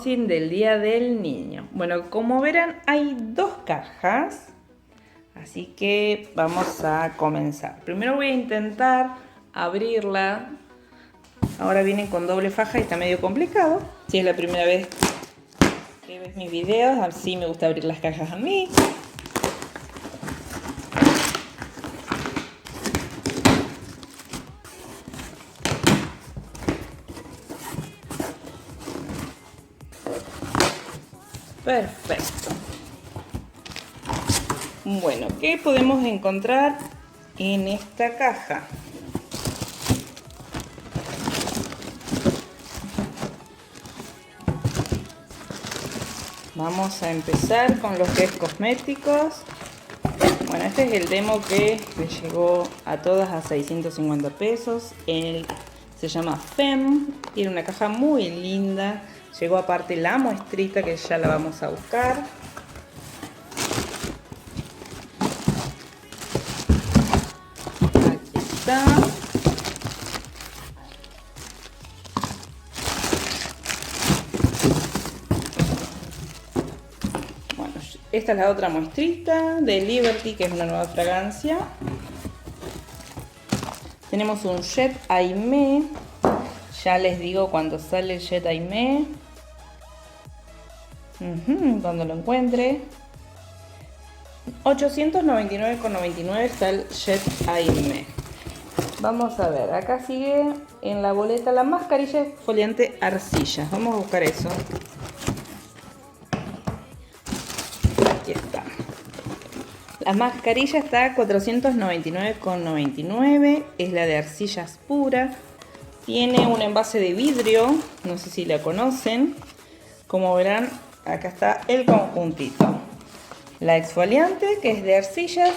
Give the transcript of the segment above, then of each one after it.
Del Día del Niño. Bueno, como verán hay dos cajas, así que vamos a comenzar. Primero voy a intentar abrirla. Ahora vienen con doble faja y está medio complicado. Si es la primera vez que ves mis videos, así me gusta abrir las cajas a mí. Perfecto. Bueno, ¿qué podemos encontrar en esta caja? Vamos a empezar con los que es cosméticos. Bueno, este es el demo que le llegó a todas a 650 pesos. Se llama Femme. Tiene una caja muy linda. Llegó aparte la muestrita que ya la vamos a buscar. Aquí está. Bueno, esta es la otra muestrita de Liberty, que es una nueva fragancia. Tenemos un Jet Aimé. Ya les digo cuando sale el Jet Aimé. Cuando lo encuentre. 899,99 está el Jet Aimé. Vamos a ver, acá sigue en la boleta la mascarilla exfoliante arcilla. Vamos a buscar eso. Aquí está. La mascarilla está a 499,99. Es la de arcillas pura. Tiene un envase de vidrio. No sé si la conocen. Como verán, acá está el conjuntito. La exfoliante, que es de arcillas.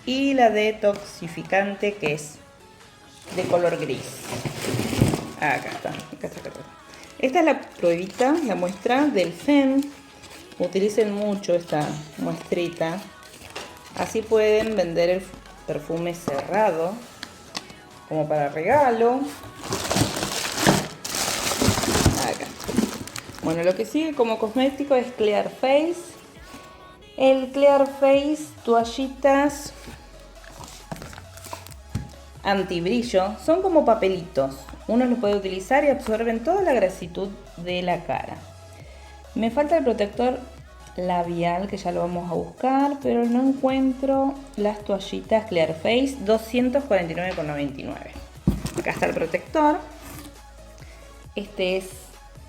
Y la detoxificante, que es de color gris. Acá está. Esta es la pruebita, la muestra del Femme. Utilicen mucho esta muestrita. Así pueden vender el perfume cerrado, como para regalo. Acá. Bueno, lo que sigue como cosmético es Clear Face. El Clear Face, toallitas antibrillo. Son como papelitos. Uno los puede utilizar y absorben toda la grasitud de la cara. Me falta el protector labial, que ya lo vamos a buscar, pero no encuentro las toallitas Clear Face. 249,99. Acá está el protector. Este es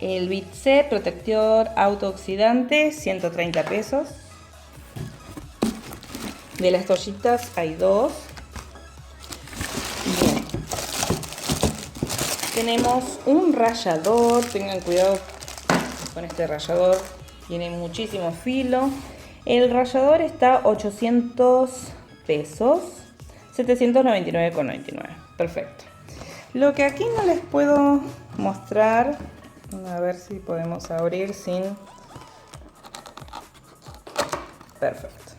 el Bit C protector autooxidante, 130 pesos. De las toallitas hay dos. Bien. Tenemos un rallador. Tengan cuidado con este rallador. Tiene muchísimo filo. El rallador está 800 pesos. 799,99. Perfecto. Lo que aquí no les puedo mostrar. A ver si podemos abrir sin... Perfecto.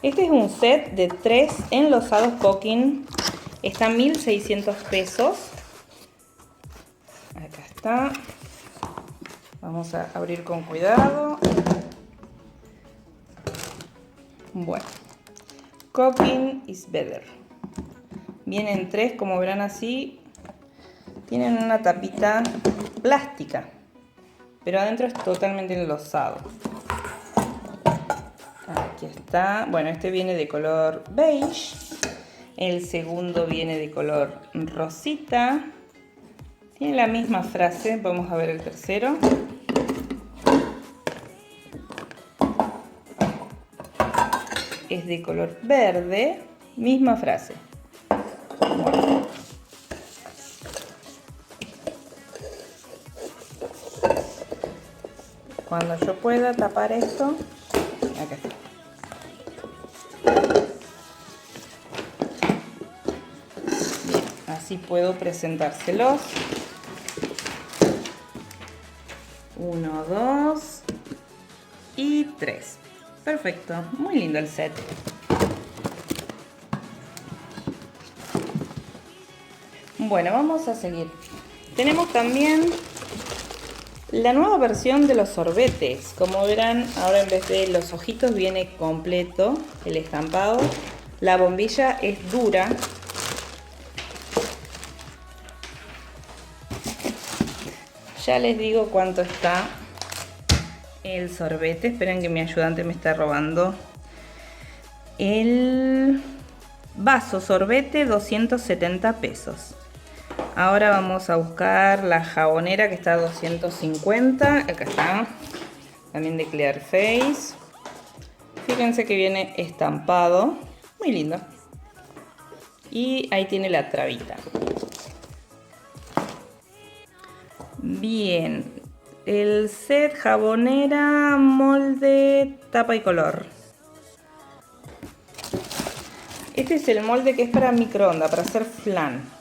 Este es un set de 3 enlosados Cooking. Está 1.600 pesos. Acá está. Vamos a abrir con cuidado. Bueno. Cooking is better. Vienen 3, como verán así. Tienen una tapita plástica. Pero adentro es totalmente enlosado. Aquí está. Bueno, este viene de color beige. El segundo viene de color rosita. Tiene la misma frase. Vamos a ver el tercero. Es de color verde. Misma frase. Bueno. Cuando yo pueda tapar esto. Acá está. Bien, así puedo presentárselos. 1, 2 y 3. Perfecto, muy lindo el set. Bueno, vamos a seguir. Tenemos también la nueva versión de los sorbetes. Como verán, ahora en vez de los ojitos viene completo el estampado. La bombilla es dura. Ya les digo cuánto está el sorbete. Esperen que mi ayudante me está robando el vaso sorbete, 270 pesos. Ahora vamos a buscar la jabonera que está a 250. Acá está. También de Clear Face. Fíjense que viene estampado. Muy lindo. Y ahí tiene la trabita. Bien. El set jabonera, molde, tapa y color. Este es el molde que es para microondas, para hacer flan.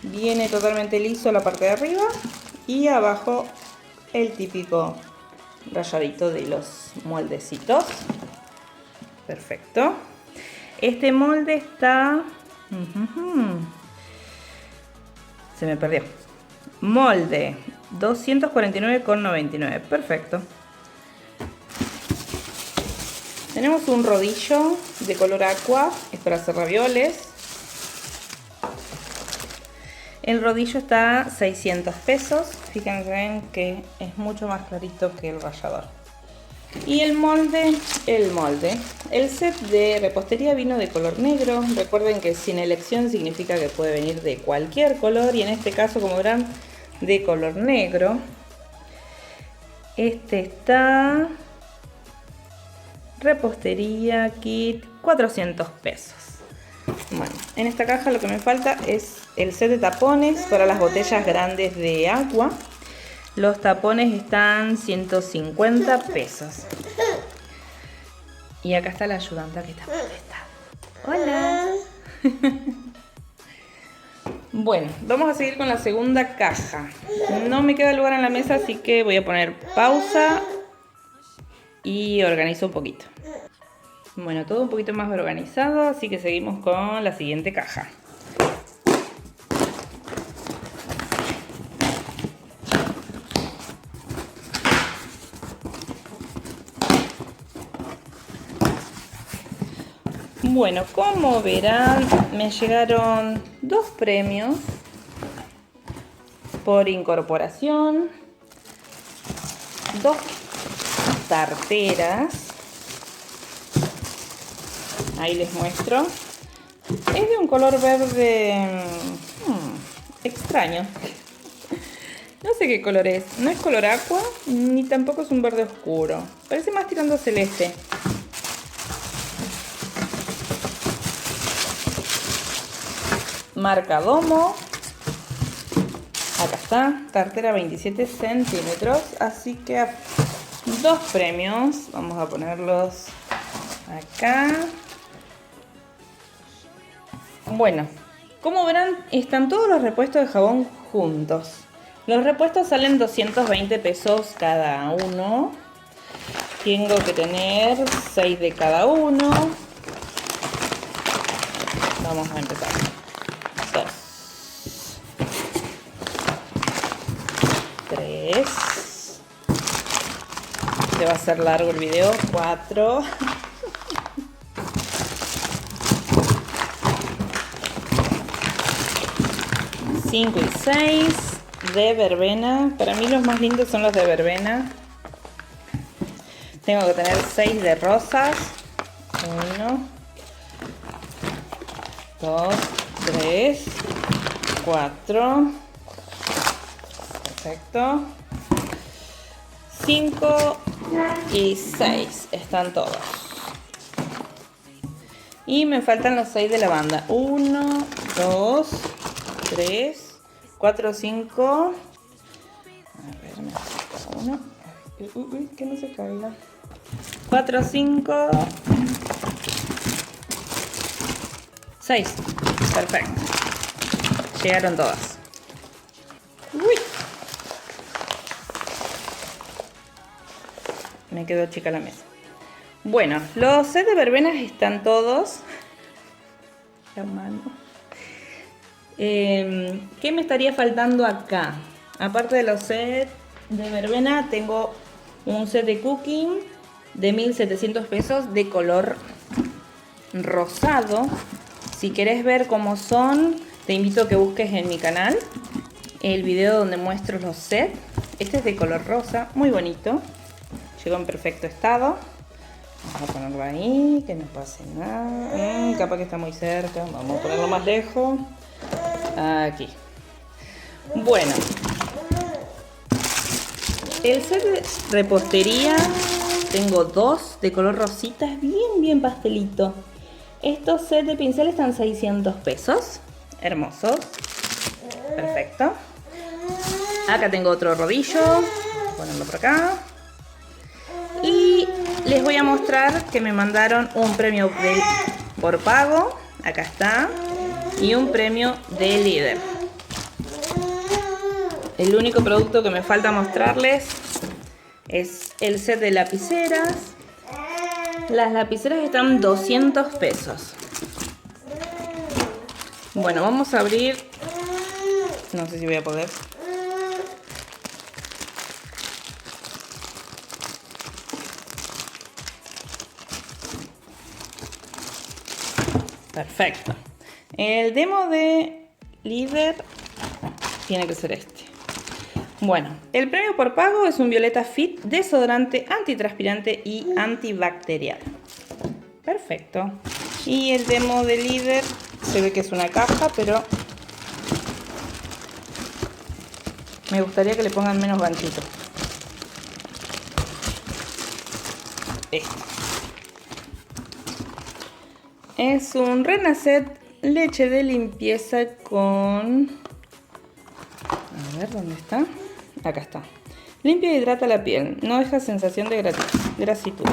Viene totalmente liso la parte de arriba y abajo el típico rayadito de los moldecitos. Perfecto. Este molde está... Se me perdió. Molde 249,99. Perfecto. Tenemos un rodillo de color aqua, es para hacer ravioles. El rodillo está a 600 pesos. Fíjense que es mucho más clarito que el rallador. Y el molde. El set de repostería vino de color negro. Recuerden que sin elección significa que puede venir de cualquier color. Y en este caso, como verán, de color negro. Este está... repostería kit, 400 pesos. Bueno, en esta caja lo que me falta es el set de tapones para las botellas grandes de agua. Los tapones están 150 pesos. Y acá está la ayudante que está molesta. Hola. Bueno, vamos a seguir con la segunda caja. No me queda lugar en la mesa, así que voy a poner pausa y organizo un poquito. Bueno, todo un poquito más organizado, así que seguimos con la siguiente caja. Bueno, como verán, me llegaron 2 premios por incorporación, 2 tarteras. Ahí les muestro. Es de un color verde extraño. No sé qué color es. No es color aqua, ni tampoco es un verde oscuro. Parece más tirando celeste. Marca Domo. Acá está. Tartera 27 centímetros. Así que 2 premios. Vamos a ponerlos acá. Bueno, como verán, están todos los repuestos de jabón juntos. Los repuestos salen 220 pesos cada uno. Tengo que tener 6 de cada uno. Vamos a empezar. 2, 3. Se va a hacer largo el video. 4. 5 y 6 de verbena. Para mí los más lindos son los de verbena. Tengo que tener 6 de rosas. 1, 2, 3, 4. Perfecto. 5 y 6 están todos. Y me faltan los 6 de lavanda. 1, 2, 3, 4, 5. A ver, me falta uno. Uy, que no se caiga. 4, 5, 6. Perfecto. Llegaron todas. Uy. Me quedó chica la mesa. Bueno, los sets de verbenas están todos. La mano. ¿Qué me estaría faltando acá? Aparte de los sets, de verbena tengo un set de cooking de 1.700 pesos de color rosado. Si querés ver cómo son, te invito a que busques en mi canal el video donde muestro los sets. Este es de color rosa, muy bonito. Llegó en perfecto estado. Vamos a ponerlo ahí, que no pase nada. Capaz que está muy cerca. Vamos a ponerlo más lejos. Aquí. Bueno. El set de repostería, tengo dos de color rosita, es bien pastelito. Estos sets de pincel están 600 pesos. Hermosos. Perfecto. Acá tengo otro rodillo. Voy a ponerlo por acá. Y les voy a mostrar que me mandaron un premio por pago. Acá está. Y un premio de líder. El único producto que me falta mostrarles es el set de lapiceras. Las lapiceras están 200 pesos. Bueno, vamos a abrir. No sé si voy a poder. Perfecto. El demo de líder tiene que ser este. Bueno, el premio por pago es un Violeta Fit desodorante, antitranspirante y antibacterial. Perfecto. Y el demo de líder se ve que es una caja, pero me gustaría que le pongan menos ganchito. Esto. Es un Renacet leche de limpieza con... A ver, ¿dónde está? Acá está. Limpia e hidrata la piel. No deja sensación de grasitud.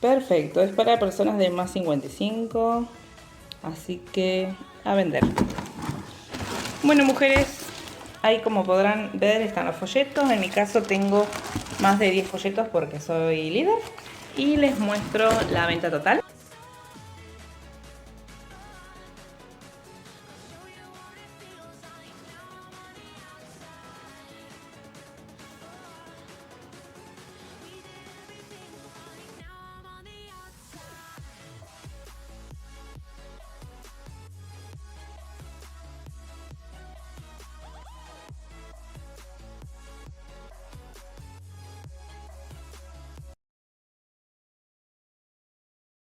Perfecto. Es para personas de más 55. Así que a vender. Bueno, mujeres. Ahí, como podrán ver, están los folletos. En mi caso tengo más de 10 folletos porque soy líder. Y les muestro la venta total.